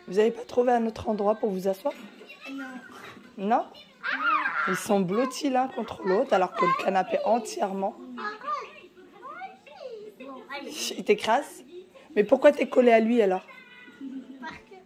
Vous n'avez pas trouvé un autre endroit pour vous asseoir? Non. Non? Ils sont blottis l'un contre l'autre alors que le canapé entièrement. Bon, allez. Il t'écrase? Mais pourquoi t'es collé à lui alors? Parce que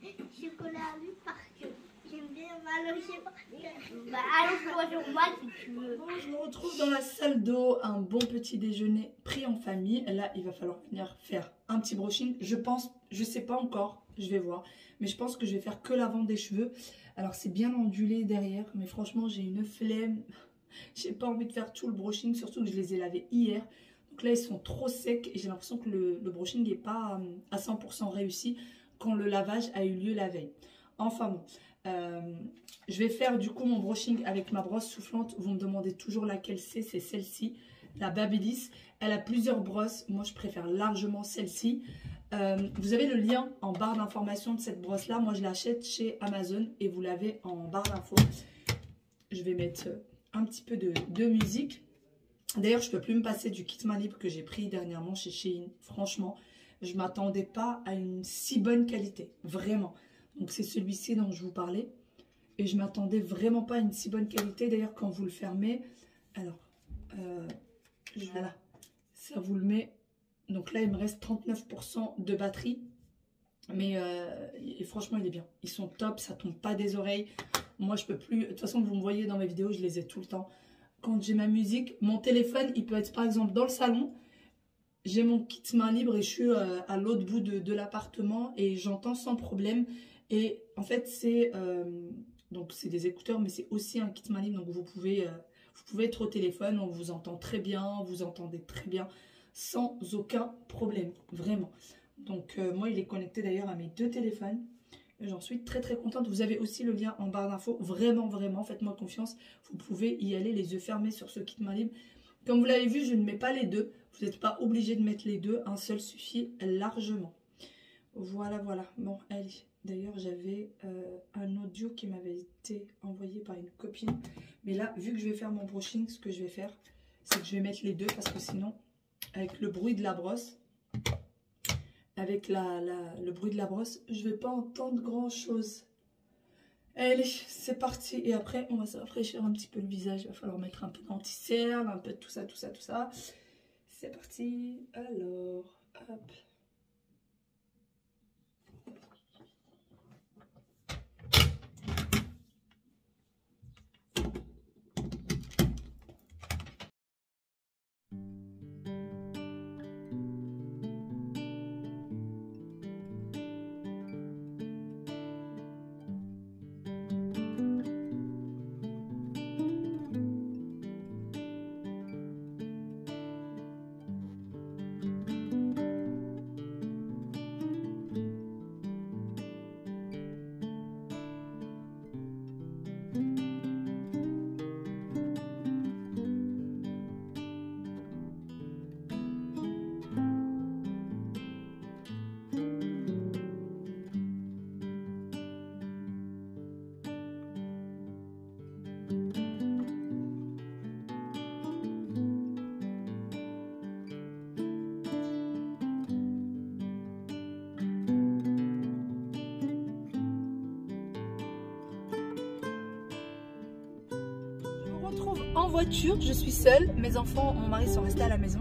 je suis collée à lui parce que j'aime bien m'allonger par terre. Bah, allonge-toi sur moi si tu veux. Bon, je me retrouve dans la salle d'eau, un bon petit déjeuner pris en famille. Là, il va falloir venir faire un petit brushing. Je pense, je sais pas encore, je vais voir. Mais je pense que je vais faire que l'avant des cheveux. Alors, c'est bien ondulé derrière, mais franchement, j'ai une flemme. J'ai pas envie de faire tout le brushing, surtout que je les ai lavés hier. Donc là, ils sont trop secs et j'ai l'impression que le brushing n'est pas à 100% réussi quand le lavage a eu lieu la veille. Enfin bon, je vais faire du coup mon brushing avec ma brosse soufflante. Vous me demandez toujours laquelle c'est celle-ci, la Babyliss. Elle a plusieurs brosses, moi je préfère largement celle-ci. Vous avez le lien en barre d'information de cette brosse là. Moi je l'achète chez Amazon et vous l'avez en barre d'infos. Je vais mettre un petit peu de musique. D'ailleurs je ne peux plus me passer du kit main libre que j'ai pris dernièrement chez Shein. Franchement je ne m'attendais pas à une si bonne qualité, vraiment. Donc c'est celui-ci dont je vous parlais et je ne m'attendais vraiment pas à une si bonne qualité. D'ailleurs quand vous le fermez, alors voilà, ça vous le met. Donc là, il me reste 39% de batterie. Mais et franchement, il est bien. Ils sont top, ça tombe pas des oreilles. Moi, je peux plus. De toute façon, vous me voyez dans mes vidéos, je les ai tout le temps. Quand j'ai ma musique, mon téléphone, il peut être par exemple dans le salon. J'ai mon kit main libre et je suis à l'autre bout de l'appartement et j'entends sans problème. Et en fait, c'est des écouteurs, mais c'est aussi un kit main libre. Donc vous pouvez être au téléphone, on vous entend très bien, vous entendez très bien. Sans aucun problème, vraiment. Donc moi il est connecté d'ailleurs à mes deux téléphones. J'en suis très très contente. Vous avez aussi le lien en barre d'infos. Vraiment, vraiment, faites-moi confiance. Vous pouvez y aller les yeux fermés sur ce kit main libre. Comme vous l'avez vu, je ne mets pas les deux. Vous n'êtes pas obligé de mettre les deux. Un seul suffit largement. Voilà, voilà. Bon, allez. D'ailleurs, j'avais un audio qui m'avait été envoyé par une copine. Mais là, vu que je vais faire mon brushing, ce que je vais faire, c'est que je vais mettre les deux parce que sinon... Avec le bruit de la brosse, le bruit de la brosse, je vais pas entendre grand chose. Allez, c'est parti. Et après, on va se rafraîchir un petit peu le visage. Il va falloir mettre un peu d'anti-cerne, un peu de tout ça, tout ça, tout ça. C'est parti. Alors, hop. En voiture, je suis seule, mes enfants, mon mari sont restés à la maison.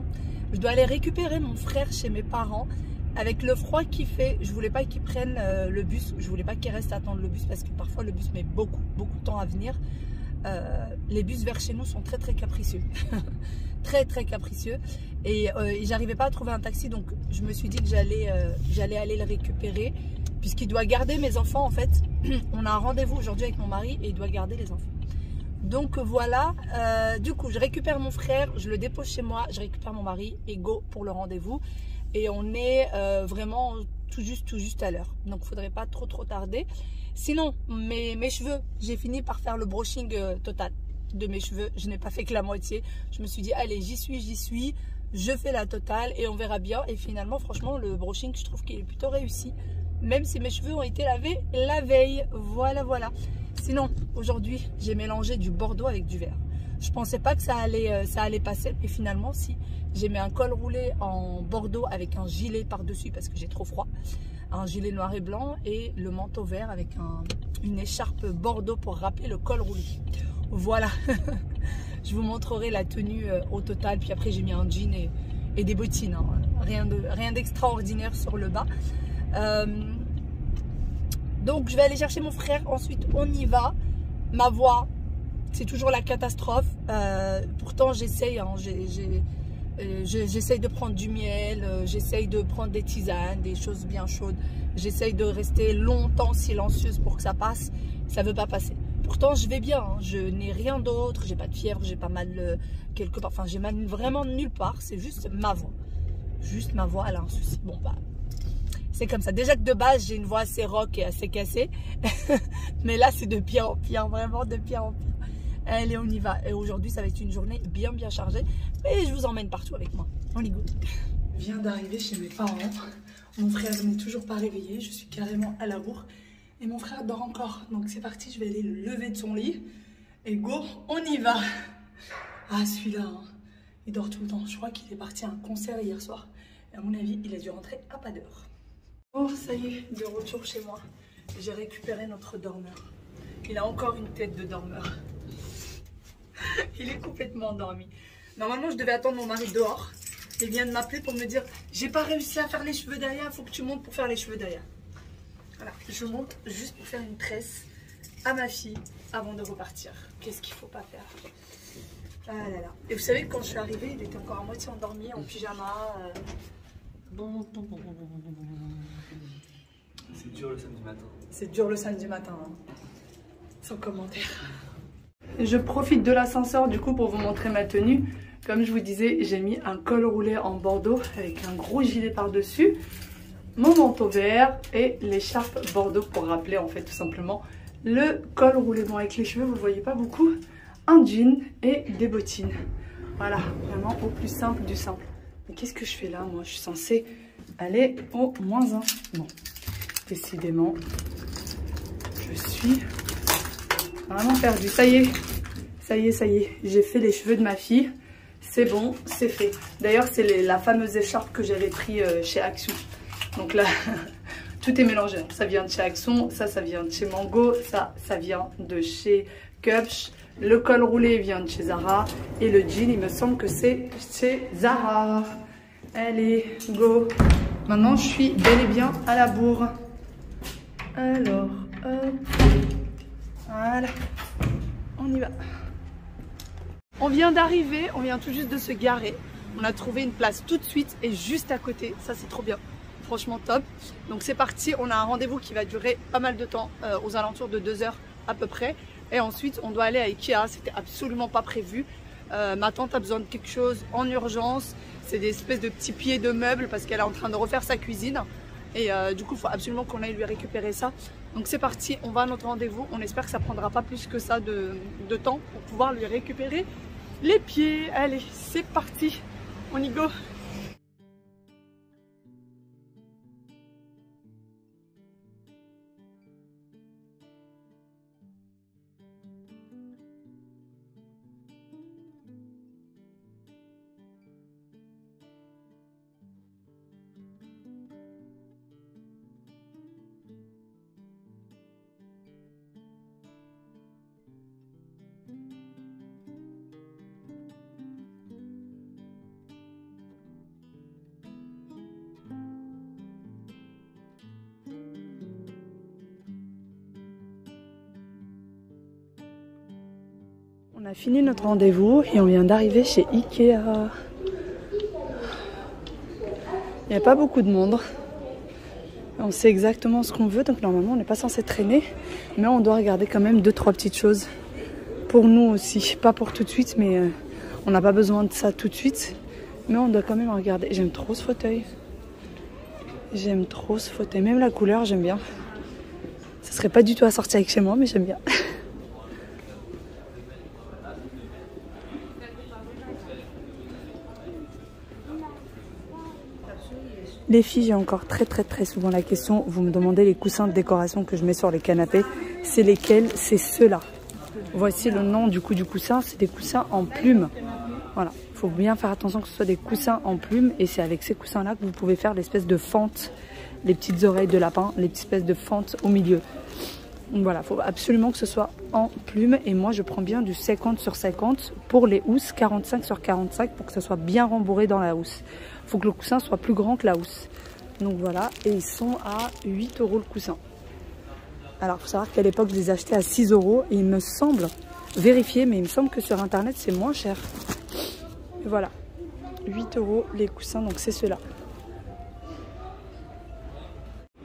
Je dois aller récupérer mon frère chez mes parents. Avec le froid qu'il fait, je voulais pas qu'ils prennent le bus, je voulais pas qu'ils restent à attendre le bus parce que parfois le bus met beaucoup de temps à venir. Les bus vers chez nous sont très capricieux, très capricieux et j'arrivais pas à trouver un taxi, donc je me suis dit que j'allais aller le récupérer puisqu'il doit garder mes enfants en fait. On a un rendez-vous aujourd'hui avec mon mari et il doit garder les enfants. Donc voilà, du coup je récupère mon frère, je le dépose chez moi, je récupère mon mari et go pour le rendez-vous. Et on est vraiment tout juste à l'heure. Donc il ne faudrait pas trop tarder. Sinon, mes cheveux, j'ai fini par faire le brushing total de mes cheveux. Je n'ai pas fait que la moitié. Je me suis dit, allez, j'y suis. Je fais la totale et on verra bien. Et finalement, franchement, le brushing, je trouve qu'il est plutôt réussi. Même si mes cheveux ont été lavés la veille. Voilà. Sinon, aujourd'hui, j'ai mélangé du bordeaux avec du vert. Je pensais pas que ça allait passer. Et finalement, si. J'ai mis un col roulé en bordeaux avec un gilet par-dessus parce que j'ai trop froid. un gilet noir et blanc et le manteau vert avec une écharpe bordeaux pour rappeler le col roulé. Voilà. Je vous montrerai la tenue au total. Puis après j'ai mis un jean et des bottines. Hein. Rien d'extraordinaire sur le bas. Donc je vais aller chercher mon frère. Ensuite on y va. Ma voix, c'est toujours la catastrophe. Pourtant j'essaye. Hein, j'essaye de prendre du miel. J'essaye de prendre des tisanes, des choses bien chaudes. J'essaye de rester longtemps silencieuse pour que ça passe. Ça ne veut pas passer. Pourtant je vais bien, hein. Je n'ai rien d'autre, j'ai pas de fièvre, j'ai pas mal quelque part, enfin j'ai mal vraiment nulle part, c'est juste ma voix. Juste ma voix, elle a un souci. Bon bah, c'est comme ça. Déjà que de base j'ai une voix assez rock et assez cassée, mais là c'est de pire en pire, vraiment de pire en pire. Allez, on y va. Et aujourd'hui ça va être une journée bien chargée, mais je vous emmène partout avec moi. On y go. Je viens d'arriver chez mes parents, mon frère n'est toujours pas réveillé, je suis carrément à la bourre. Et mon frère dort encore, donc c'est parti, je vais aller le lever de son lit. Et go, on y va. Ah, celui-là, hein, il dort tout le temps. Je crois qu'il est parti à un concert hier soir. Et à mon avis, il a dû rentrer à pas d'heure. Oh, ça y est, de retour chez moi. J'ai récupéré notre dormeur. Il a encore une tête de dormeur. Il est complètement endormi. Normalement, je devais attendre mon mari dehors. Il vient de m'appeler pour me dire « J'ai pas réussi à faire les cheveux derrière, il faut que tu montes pour faire les cheveux derrière. » Voilà, je monte juste pour faire une tresse à ma fille avant de repartir. Qu'est-ce qu'il faut pas faire? Ah là là. Et vous savez, quand je suis arrivée, il était encore à moitié endormi, en pyjama. C'est dur le samedi matin. C'est dur le samedi matin, hein. Sans commentaire. Je profite de l'ascenseur du coup pour vous montrer ma tenue. Comme je vous disais, j'ai mis un col roulé en bordeaux avec un gros gilet par-dessus. Mon manteau vert et l'écharpe bordeaux pour rappeler en fait tout simplement le col roulé. Bon, avec les cheveux vous ne voyez pas beaucoup, un jean et des bottines. Voilà, vraiment au plus simple du simple. Mais qu'est-ce que je fais là? Moi je suis censée aller au -1. Bon, décidément je suis vraiment perdue. Ça y est, j'ai fait les cheveux de ma fille. C'est bon, c'est fait. D'ailleurs c'est la fameuse écharpe que j'avais pris chez Action. Donc là, tout est mélangé. Ça vient de chez Axon, ça vient de chez Mango, ça vient de chez Cupch. Le col roulé vient de chez Zara. Et le jean, il me semble que c'est chez Zara. Allez, go. Maintenant, je suis bel et bien à la bourre. Alors, hop. Voilà. On y va. On vient d'arriver, on vient tout juste de se garer. On a trouvé une place tout de suite et juste à côté. Ça, c'est trop bien. Franchement top. Donc c'est parti, on a un rendez-vous qui va durer pas mal de temps, aux alentours de 2 heures à peu près. Et ensuite on doit aller à Ikea, c'était absolument pas prévu. Ma tante a besoin de quelque chose en urgence. C'est des espèces de petits pieds de meubles parce qu'elle est en train de refaire sa cuisine. Et du coup il faut absolument qu'on aille lui récupérer ça. Donc c'est parti, on va à notre rendez-vous. On espère que ça prendra pas plus que ça de temps pour pouvoir lui récupérer les pieds. Allez, c'est parti, on y go. On a fini notre rendez-vous et on vient d'arriver chez Ikea. Il n'y a pas beaucoup de monde. On sait exactement ce qu'on veut, donc normalement on n'est pas censé traîner. Mais on doit regarder quand même 2-3 petites choses pour nous aussi. Pas pour tout de suite, mais on n'a pas besoin de ça tout de suite. Mais on doit quand même regarder. J'aime trop ce fauteuil. J'aime trop ce fauteuil. Même la couleur, j'aime bien. Ça serait pas du tout assorti avec chez moi, mais j'aime bien. Les filles, j'ai encore très souvent la question, vous me demandez les coussins de décoration que je mets sur les canapés, c'est lesquels? C'est ceux-là. Voici le nom du coup du coussin, c'est des coussins en plumes. Voilà, il faut bien faire attention que ce soit des coussins en plumes et c'est avec ces coussins-là que vous pouvez faire l'espèce de fente les petites oreilles de lapin, les petites espèces de fentes au milieu. Donc voilà, il faut absolument que ce soit en plume. Et moi, je prends bien du 50 sur 50 pour les housses, 45 sur 45 pour que ça soit bien rembourré dans la housse. Il faut que le coussin soit plus grand que la housse. Donc voilà, et ils sont à 8 € le coussin. Alors, il faut savoir qu'à l'époque, je les achetais à 6 € et il me semble, vérifier, mais il me semble que sur Internet, c'est moins cher. Et voilà, 8 € les coussins, donc c'est ceux-là.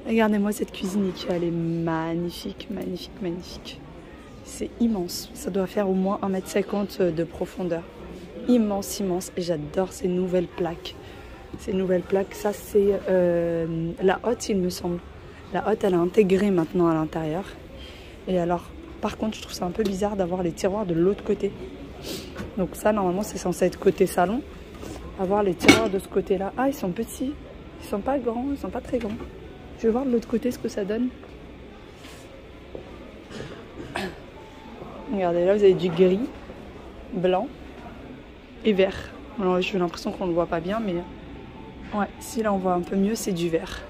Regardez-moi cette cuisine Ikea, elle est magnifique, magnifique, magnifique. C'est immense, ça doit faire au moins 1,50 m de profondeur. Immense, immense, et j'adore ces nouvelles plaques. Ces nouvelles plaques, ça c'est la hotte il me semble. La hotte elle est intégrée maintenant à l'intérieur. Et alors, par contre je trouve ça un peu bizarre d'avoir les tiroirs de l'autre côté. Donc ça normalement c'est censé être côté salon. Avoir les tiroirs de ce côté là. Ah ils sont petits, ils sont pas grands, ils sont pas très grands. Je vais voir de l'autre côté ce que ça donne. Regardez, là vous avez du gris, blanc et vert. Alors j'ai l'impression qu'on ne le voit pas bien, mais ouais, si là on voit un peu mieux, c'est du vert.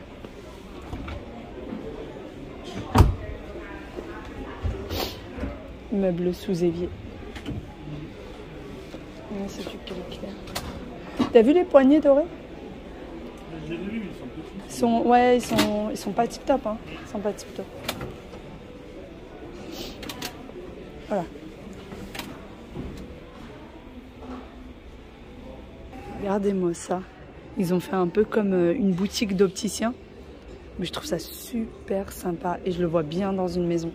Meuble sous évier. C'est du gris clair. T'as vu les poignées dorés? J'ai vu, ils sont petits. Ouais, ils sont pas tip top, hein. Ils sont pas tip top. Voilà. Regardez-moi ça. Ils ont fait un peu comme une boutique d'opticien. Mais je trouve ça super sympa et je le vois bien dans une maison.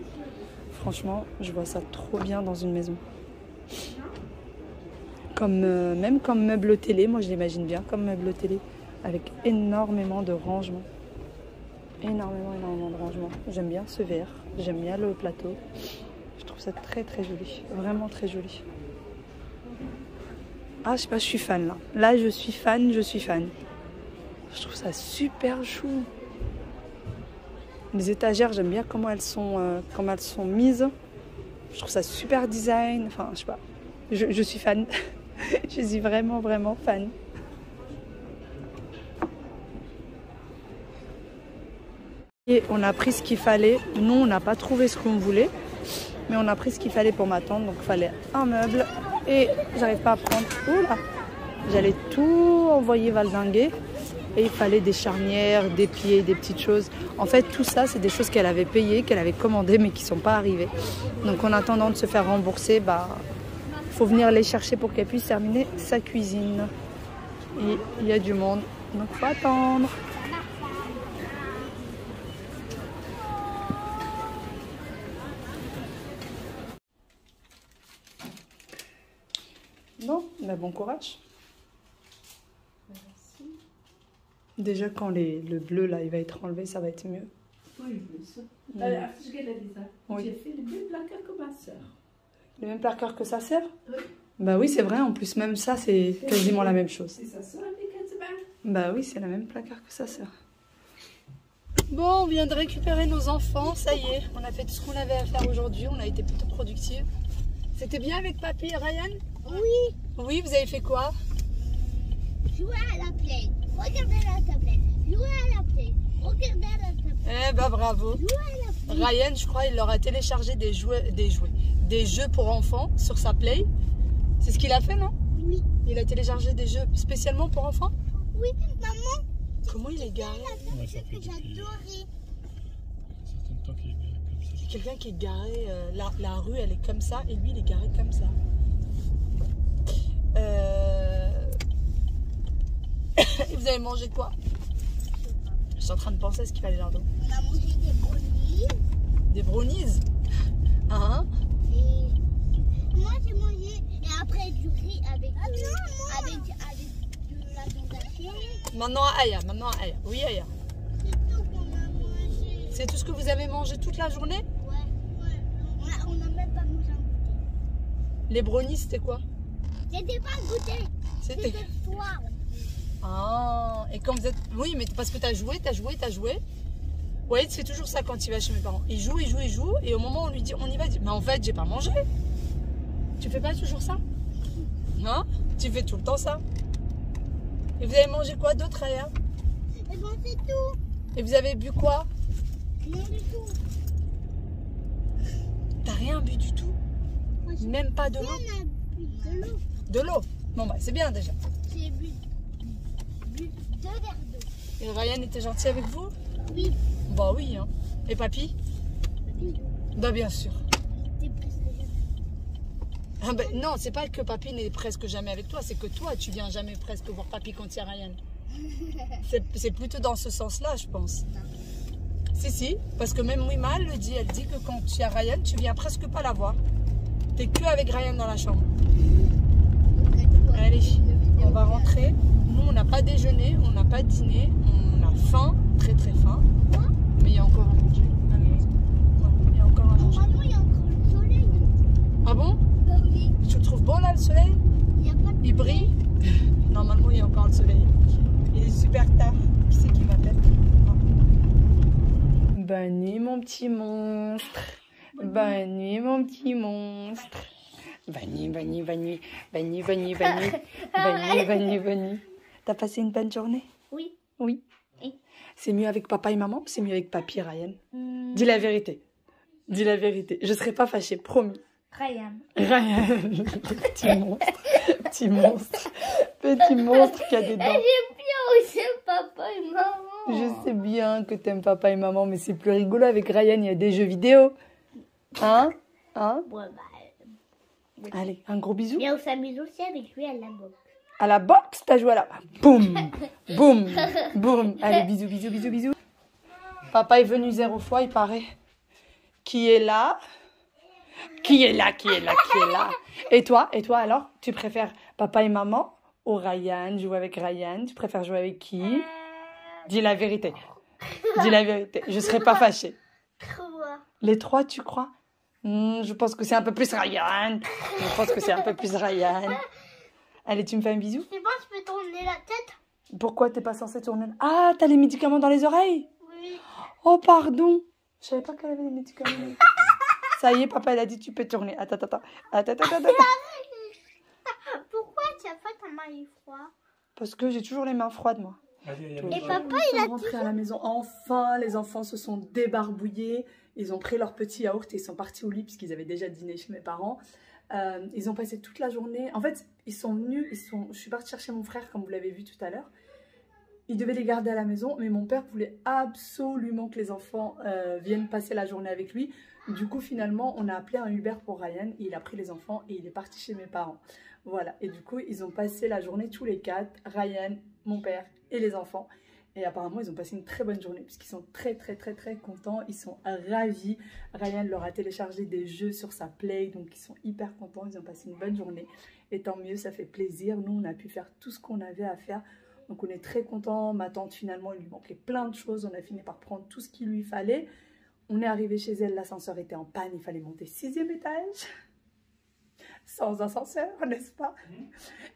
Franchement, je vois ça trop bien dans une maison. Comme, même comme meuble télé, moi je l'imagine bien comme meuble télé. Avec énormément de rangements. Énormément de rangements. J'aime bien ce verre. J'aime bien le plateau. Je trouve ça très très joli. Vraiment très joli. Ah, je sais pas, je suis fan là. Là, je suis fan. Je trouve ça super chou. Les étagères, j'aime bien comment elles sont mises. Je trouve ça super design. Enfin, je sais pas. Je suis fan. Je suis vraiment fan. Et on a pris ce qu'il fallait. Nous, on n'a pas trouvé ce qu'on voulait. Mais on a pris ce qu'il fallait pour ma tante. Donc, il fallait un meuble. Et j'arrive pas à prendre. Oula! J'allais tout envoyer valdinguer. Et il fallait des charnières, des pieds, des petites choses. En fait, tout ça, c'est des choses qu'elle avait payées, qu'elle avait commandées, mais qui ne sont pas arrivées. Donc, en attendant de se faire rembourser, faut venir les chercher pour qu'elle puisse terminer sa cuisine. Et il y a du monde. Donc, faut attendre. Bon, bon courage. Merci. Déjà quand le bleu là il va être enlevé, ça va être mieux. Oui, ça. Oui. J'ai fait le même placard que ma soeur. Le même placard que sa sœur? Oui. Bah oui, c'est vrai, en plus même ça c'est quasiment la même chose. C'est sa soeur avec elle. Bah oui, c'est la même placard que sa sœur. Bon, on vient de récupérer nos enfants, ça y est, on a fait tout ce qu'on avait à faire aujourd'hui, on a été plutôt productifs. C'était bien avec papy et Ryan? Oui, Oui, vous avez fait quoi? jouer à la play. Regardez la tablette. Jouer à la play. Regardez la tablette. Eh bah bravo. Jouer à la play. Ryan, je crois, il leur a téléchargé des jeux pour enfants sur sa Play. C'est ce qu'il a fait, non? Oui. Il a téléchargé des jeux spécialement pour enfants? Oui, maman. Comment il est garé? La tablette que j'adorais. C'est un temps qu'il est bien comme ça. Il y a quelqu'un qui est garé, la rue elle est comme ça et lui il est garé comme ça. Et vous avez mangé quoi? Je suis en train de penser à ce qu'il fallait leur donner. On a mangé des brownies. Des brownies? Hein? Et moi j'ai mangé et après du riz avec de la viande hachée. Maintenant à Aya, Oui Aya. C'est tout qu'on a mangé. C'est tout ce que vous avez mangé toute la journée? Ouais. On n'a même pas mangé un goûter. Les brownies c'était quoi? C'était pas un goûter. C'était... soir. Ah, et quand vous êtes... Oui, mais parce que t'as joué. Walid fait toujours ça quand il va chez mes parents. Il joue, et au moment où on lui dit, on y va, il dit, mais en fait, j'ai pas mangé. Tu fais pas toujours ça? Hein? Tu fais tout le temps ça. Et vous avez mangé quoi d'autre, Aya? Et bon, c'est tout. Et vous avez bu quoi? Rien du tout. T'as rien bu du tout? Moi, j'ai Même pas de l'eau? rien bu de l'eau. De l'eau? Bon bah c'est bien déjà. J'ai bu 2 verres d'eau. Et Ryan était gentil avec vous? Oui. Bah oui, hein. Et papy? Oui. Bah bien sûr. T'es presque jamais. Ah ben, non, c'est pas que papy n'est presque jamais avec toi, c'est que toi, tu viens jamais presque voir papy quand il y a Ryan. C'est plutôt dans ce sens-là, je pense. Si, parce que même Wima, elle le dit, elle dit que quand tu as Ryan, tu viens presque pas la voir. T'es que avec Ryan dans la chambre. Allez, on va rentrer. Nous, on n'a pas déjeuné, on n'a pas dîné, on a faim, très très faim. Mais il y a encore à manger à la maison. Ouais, il y a encore à manger. Normalement, il y a encore le soleil. Ah bon? Bah oui. Tu le trouves beau là, le soleil? Il n'y a pas de Il brille? Normalement, il y a encore le soleil. Il est super tard. Qui c'est qui m'appelle? Bonne nuit, mon petit monstre. Bonne nuit, mon petit monstre. Bonne nuit, bonne nuit, bonne nuit. Bonne nuit, bonne nuit, bonne nuit. Bonne nuit, bonne nuit, bonne nuit. T'as passé une bonne journée? Oui. Oui. Oui. C'est mieux avec papa et maman ou c'est mieux avec papy et Ryan? Dis la vérité. Dis la vérité. Je serai pas fâchée, promis. Ryan. Ryan, petit monstre. Petit monstre. Petit monstre qui a des dents. J'aime bien aussi papa et maman. Je sais bien que t'aimes papa et maman, mais c'est plus rigolo avec Ryan, il y a des jeux vidéo. Hein? Hein? Ouais, bah. Allez, un gros bisou. Et on s'amuse aussi avec lui à la boxe. À la boxe, t'as joué à la... Boum! Boum! Boum! Allez, bisous, bisous, bisous, bisous. Papa est venu 0 fois, il paraît. Qui est là? Qui est là? Qui est là? Qui est là? Et toi alors? Tu préfères papa et maman ou Ryan? Jouer avec Ryan? Tu préfères jouer avec qui? Dis la vérité. Dis la vérité. Je serai pas fâchée. Trois. Les 3, tu crois? Je pense que c'est un peu plus Ryan. Je pense que c'est un peu plus Ryan. Allez, tu me fais un bisou? C'est bon, je peux tourner la tête? Pourquoi t'es pas censé tourner? Ah, t'as les médicaments dans les oreilles? Oui. Oh, pardon. Je savais pas qu'elle avait les médicaments. Ça y est, papa, il a dit tu peux tourner. Attends. Pourquoi tu as pas ta main froide? Parce que j'ai toujours les mains froides, moi. Et papa, Ils sont rentrés à la maison. Enfin, les enfants se sont débarbouillés. Ils ont pris leur petit yaourt et ils sont partis au lit puisqu'ils avaient déjà dîné chez mes parents. Ils ont passé toute la journée. En fait, ils sont venus. Je suis partie chercher mon frère, comme vous l'avez vu tout à l'heure. Ils devaient les garder à la maison, mais mon père voulait absolument que les enfants viennent passer la journée avec lui. Du coup, finalement, on a appelé un Uber pour Ryan. Il a pris les enfants et il est parti chez mes parents. Voilà. Et du coup, ils ont passé la journée tous les 4. Ryan, mon père et les enfants. Et apparemment, ils ont passé une très bonne journée puisqu'ils sont très contents. Ils sont ravis. Ryan leur a téléchargé des jeux sur sa Play. Donc, ils sont hyper contents. Ils ont passé une bonne journée. Et tant mieux, ça fait plaisir. Nous, on a pu faire tout ce qu'on avait à faire. Donc, on est très contents. Ma tante, finalement, il lui manquait plein de choses. On a fini par prendre tout ce qu'il lui fallait. On est arrivé chez elle. L'ascenseur était en panne. Il fallait monter 6e étage. Sans ascenseur, n'est-ce pas?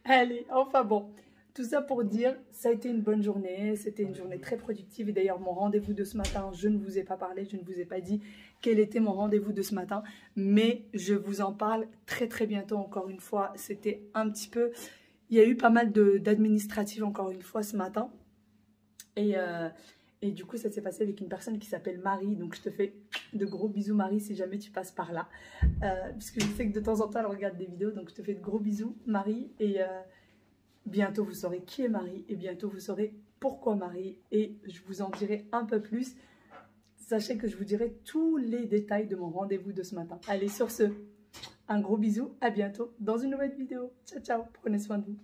Allez, enfin bon. Tout ça pour dire, ça a été une bonne journée, c'était une journée très productive. Et d'ailleurs, mon rendez-vous de ce matin, je ne vous ai pas parlé, je ne vous ai pas dit quel était mon rendez-vous de ce matin. Mais je vous en parle très bientôt, encore une fois. C'était un petit peu... Il y a eu pas mal d'administratifs, encore une fois, ce matin. Et du coup, ça s'est passé avec une personne qui s'appelle Marie. Donc, je te fais de gros bisous, Marie, si jamais tu passes par là. Puisque je sais que de temps en temps, elle regarde des vidéos. Donc, je te fais de gros bisous, Marie. Et... bientôt, vous saurez qui est Marie et bientôt, vous saurez pourquoi Marie et je vous en dirai un peu plus. Sachez que je vous dirai tous les détails de mon rendez-vous de ce matin. Allez, sur ce, un gros bisou, à bientôt dans une nouvelle vidéo. Ciao, ciao, prenez soin de vous.